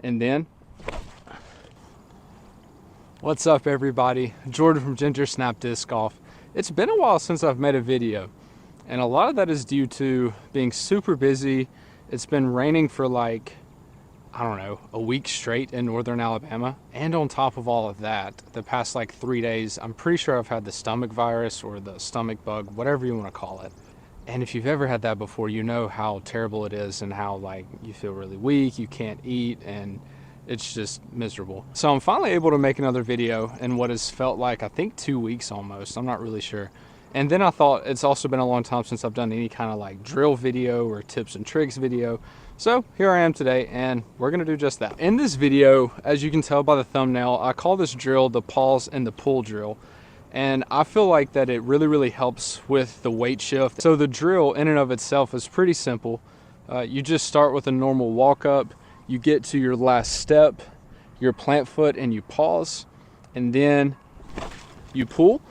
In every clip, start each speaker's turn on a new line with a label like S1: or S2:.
S1: And then, what's up everybody? Jordan from Ginger Snap Disc Golf. It's been a while since I've made a video, and a lot of that is due to being super busy. It's been raining for like, I don't know, a week straight in northern Alabama. And on top of all of that, the past like 3 days, I'm pretty sure I've had the stomach virus or the stomach bug, whatever you want to call it. And if you've ever had that before, you know how terrible it is and how like you feel really weak, you can't eat, and it's just miserable. So I'm finally able to make another video in what has felt like, I think 2 weeks almost, I'm not really sure. And then I thought it's also been a long time since I've done any kind of like drill video or tips and tricks video. So here I am today, and we're gonna do just that. In this video, as you can tell by the thumbnail, I call this drill the pause and the pull drill. And I feel like that it really helps with the weight shift. So the drill in and of itself is pretty simple. You just start with a normal walk up, you get to your last step, your plant foot, and you pause, and then you pull.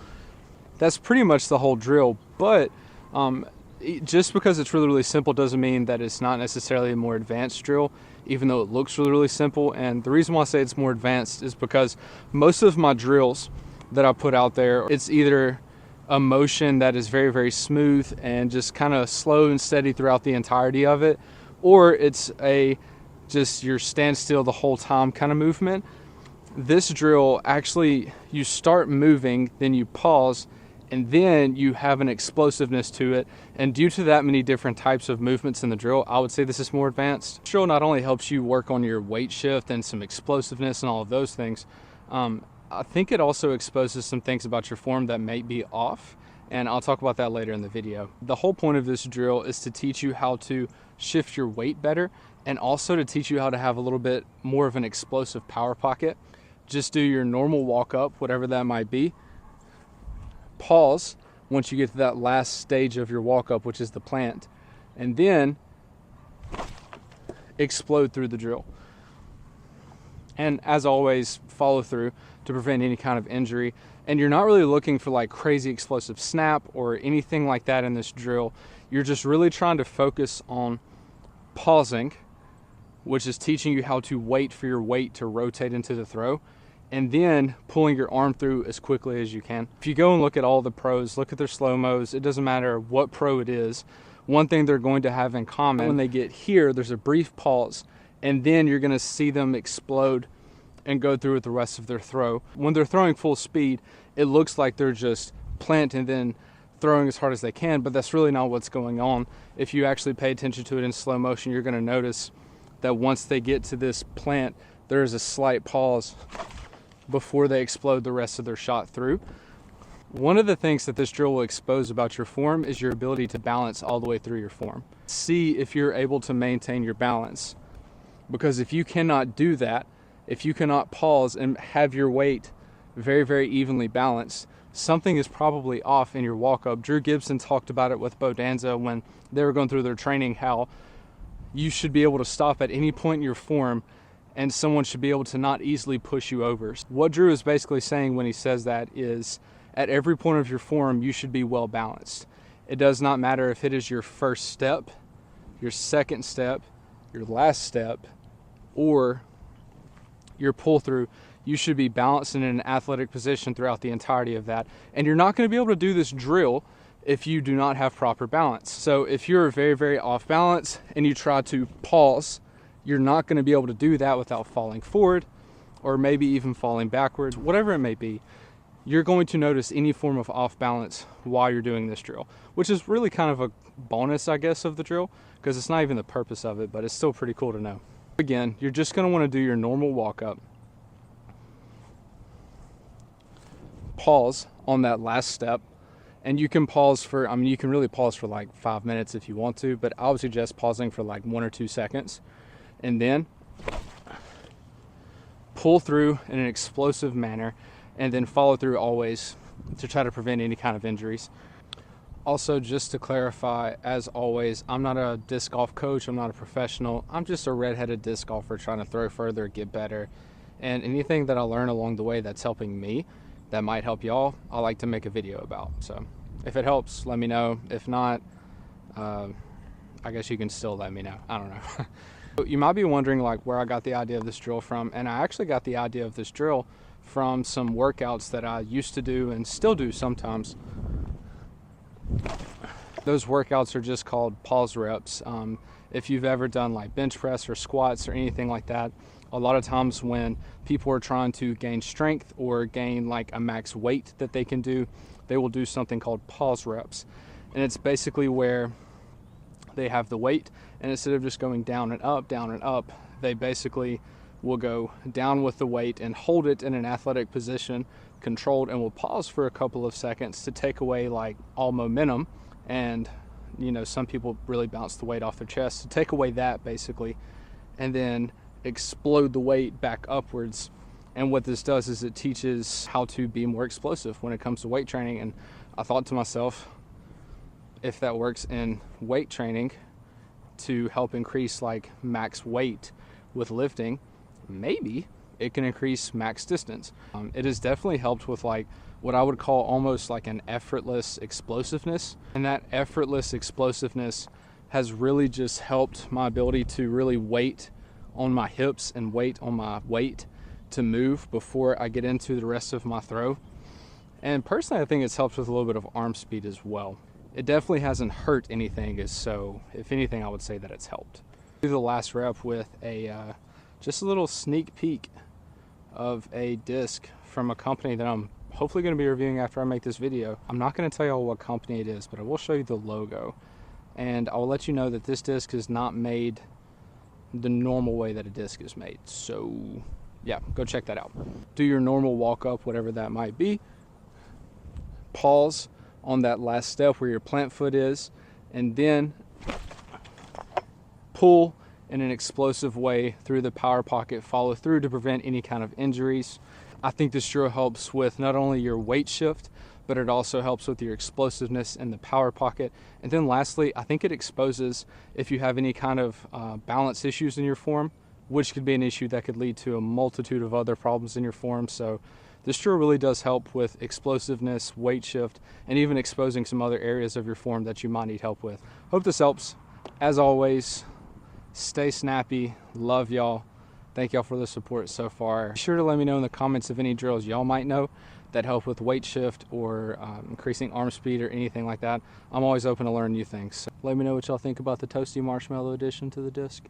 S1: That's pretty much the whole drill. But just because it's really simple doesn't mean that it's not necessarily a more advanced drill, even though it looks really simple. And the reason why I say it's more advanced is because most of my drills that I put out there, it's either a motion that is very smooth and just kind of slow and steady throughout the entirety of it, or it's a just your stand still the whole time kind of movement. This drill, actually, you start moving, then you pause, and then you have an explosiveness to it. And due to that many different types of movements in the drill, I would say this is more advanced. This drill not only helps you work on your weight shift and some explosiveness and all of those things, I think it also exposes some things about your form that may be off, and I'll talk about that later in the video. The whole point of this drill is to teach you how to shift your weight better, and also to teach you how to have a little bit more of an explosive power pocket. Just do your normal walk up, whatever that might be. Pause once you get to that last stage of your walk up, which is the plant, and then explode through the drill. And as always, follow through to prevent any kind of injury. And you're not really looking for like crazy explosive snap or anything like that in this drill. You're just really trying to focus on pausing, which is teaching you how to wait for your weight to rotate into the throw, and then pulling your arm through as quickly as you can. If you go and look at all the pros, look at their slow-mos, it doesn't matter what pro it is, one thing they're going to have in common, when they get here, there's a brief pause, and then you're gonna see them explode and go through with the rest of their throw. When they're throwing full speed, it looks like they're just plant and then throwing as hard as they can, but that's really not what's going on. If you actually pay attention to it in slow motion, you're gonna notice that once they get to this plant, there is a slight pause before they explode the rest of their shot through. One of the things that this drill will expose about your form is your ability to balance all the way through your form. See if you're able to maintain your balance. Because if you cannot do that, if you cannot pause and have your weight very evenly balanced, something is probably off in your walk-up. Drew Gibson talked about it with Bo Danza when they were going through their training, how you should be able to stop at any point in your form and someone should be able to not easily push you over. What Drew is basically saying when he says that is, at every point of your form, you should be well balanced. It does not matter if it is your first step, your second step, your last step, or your pull through. You should be balanced in an athletic position throughout the entirety of that. And you're not going to be able to do this drill if you do not have proper balance. So if you're very off balance and you try to pause, you're not going to be able to do that without falling forward or maybe even falling backwards, whatever it may be. You're going to notice any form of off balance while you're doing this drill, which is really kind of a bonus, I guess, of the drill, because it's not even the purpose of it, but it's still pretty cool to know. Again, you're just going to want to do your normal walk up, pause on that last step, and you can pause for, I mean, you can really pause for like 5 minutes if you want to, but I would suggest pausing for like 1 or 2 seconds, and then pull through in an explosive manner, and then follow through always to try to prevent any kind of injuries. Also, just to clarify, as always, I'm not a disc golf coach, I'm not a professional, I'm just a redheaded disc golfer trying to throw further, get better, and anything that I learn along the way that's helping me, that might help y'all, I like to make a video about. So if it helps, let me know. If not, I guess you can still let me know. I don't know. You might be wondering like where I got the idea of this drill from, and I actually got the idea of this drill from some workouts that I used to do and still do sometimes. Those workouts are just called pause reps. If you've ever done like bench press or squats or anything like that, a lot of times when people are trying to gain strength or gain like a max weight that they can do, they will do something called pause reps. And it's basically where they have the weight, and instead of just going down and up, they basically will go down with the weight and hold it in an athletic position, controlled, and will pause for a couple of seconds to take away like all momentum. And you know, some people really bounce the weight off their chest to take away that basically, and then explode the weight back upwards. And what this does is it teaches how to be more explosive when it comes to weight training. And I thought to myself, if that works in weight training to help increase like max weight with lifting, maybe it can increase max distance. It has definitely helped with like what I would call almost like an effortless explosiveness. And that effortless explosiveness has really just helped my ability to really wait on my hips and wait on my weight to move before I get into the rest of my throw. And personally, I think it's helped with a little bit of arm speed as well. It definitely hasn't hurt anything, so if anything, I would say that it's helped. Do the last rep with a just a little sneak peek of a disc from a company that I'm hopefully going to be reviewing after I make this video. I'm not going to tell y'all what company it is, but I will show you the logo, and I will let you know that this disc is not made the normal way that a disc is made. So yeah, go check that out. Do your normal walk up, whatever that might be. Pause on that last step where your plant foot is, and then pull in an explosive way through the power pocket, follow through to prevent any kind of injuries. I think this drill helps with not only your weight shift, but it also helps with your explosiveness in the power pocket. And then lastly, I think it exposes if you have any kind of balance issues in your form, which could be an issue that could lead to a multitude of other problems in your form. So this drill really does help with explosiveness, weight shift, and even exposing some other areas of your form that you might need help with. Hope this helps. As always, stay snappy. Love y'all. Thank y'all for the support so far. Be sure to let me know in the comments of any drills y'all might know that help with weight shift or increasing arm speed or anything like that. I'm always open to learn new things. So let me know what y'all think about the toasty marshmallow addition to the disc.